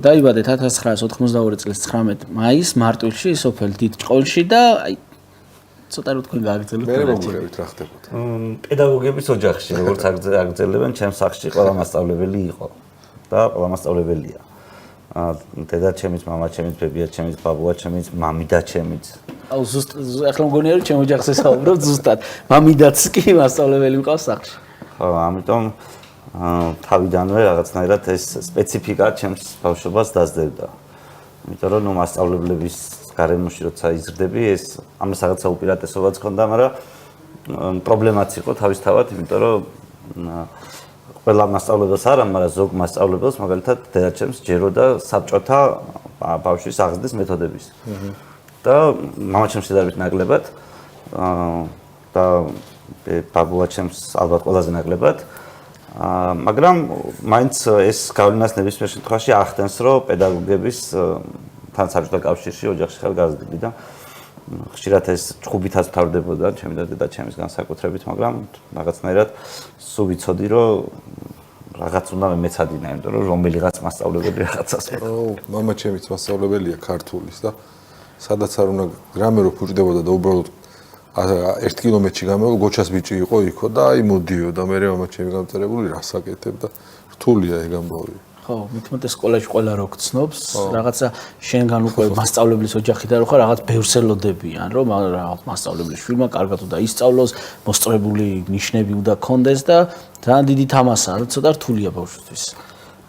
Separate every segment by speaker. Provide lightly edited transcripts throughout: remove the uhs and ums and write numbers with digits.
Speaker 1: დაიბადეთ 1982 წლის 19 მაისს მარტვილში, სოფელ დიდჭყოლში და აი ცოტა რო თქვენ გააგრძელოთ.
Speaker 2: მე მოგწევით რა ხდებოდა.
Speaker 3: პედაგოგების ოჯახში, როგორც აგრძელებენ, ჩემს სახლში ყველა მასწავლებელი იყო და ყველა მასწავლებელია. დედა ჩემიც, მამა ჩემიც, ბებია ჩემიც, ბაბუა ჩემიც, მამიდა ჩემიც.
Speaker 1: აუ ზუსტ ახლა მგონია რომ ჩემ ოჯახზე საუბრობთ ზუსტად. მამიდაც კი მასწავლებელი მყავს სახლში.
Speaker 3: ხო, ამიტომ თავიდანვე რაღაცნაირად ეს სპეციფიკა ჩემს ბავშვობას დაძლებდა. იმიტომ რომ ნუ მასწავლებლების გარემოში როცა იზრდები, ეს ამას რაღაცა უპირატესობაც ჰქონდა, მაგრამ პრობლემაც იყო თავისთავად, იმიტომ რომ ყველა მასწავლებელს არა, მაგრამ ზოგ მასწავლებელს მაგალითად დედაჩემს ჯეროდა საბჭოთა ბავშვის აღზრდის მეთოდების. და მამაჩემს შედარებით ნაკლებად და ბაბუა ჩემს ალბათ ყველაზე ნაკლებად. მაგრამ მაინც ეს გავლენას ნებისმიერ შემთხვევაში ახდენს, რომ პედაგოგების თან საბჭოთა კავშირში ოჯახში ხელგაზრდილი და ხშირად ეს ჭუბითაც თავდებოდა ჩემი და დედაჩემის განსაკუთრებით, მაგრამ რაღაცნაირად სულ ვიცოდი, რომ რაღაც უნდა მეცადინა, იმიტომ რომ რომელიღაც მასწავლებელი რაღაცას.
Speaker 2: მამა ჩემიც მასწავლებელია ქართულის და სადაც არ უნდა გრამე რო ფუჭდებოდა და უბრალოდ 1 კილომეტრში გამეო გოჩას ბიჭი იყო იქო და აი მოდიო და მე მამა ჩემი გამწერებული რას აკეთებ და რთულია ეგ ამბავი.
Speaker 1: ხო, მithumet სკოლაში ყველა რო გცნობს, რაღაცა შენგან უკვე მასწავლებლის ოჯახიდან რო ხარ, რაღაც ბევრს ელოდებიან, რომ მასწავლებლის შვილმა კარგად უნდა ისწავლოს, მოსწრებული ნიშნები უნდა კონდეს და ძალიან დიდი თამასაა, რომ ცოტა რთულია ბავშვისთვის.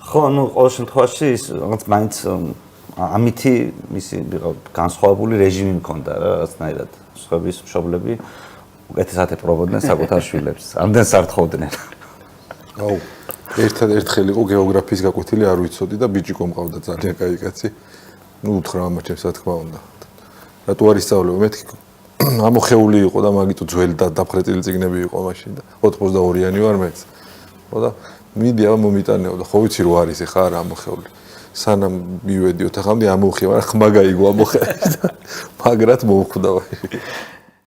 Speaker 3: ხო, ნუ ყოველ შემთხვევაში ის რაღაც მაინც ამითი მისი განსხვავებული რეჟიმი მქონდა რა, რაღაცნაირად. სხვების მშობლები უკეთესად ეპრობოდნენ საკუთარ შვილებს, ამდენს არ თხოვდნენ.
Speaker 2: აუ, ერთხელ იყო გეოგრაფიის გაკვეთილი არ ვიცოდი და ბიჭიკო მყავდა ძალიან კაი კაცი. ნუ უთხრა მამა ჩემს რა თქმა უნდა. რატო არ ისწავლებ? მეთქი ამოხეული იყო და მაგიტო ძველი და დაფხრეტილი წიგნები იყო მაშინ და 82-იანი ვარ მეც. ხო და მიდი ამ მომიტანეო და ხო ვიცი რო არის ეხა არა ამოხეული. სანამ მივედიოთ ახამდე ამოხია, მაგრამ ხმა გაიგო ამოხევის და მაგრად მოვხვდა.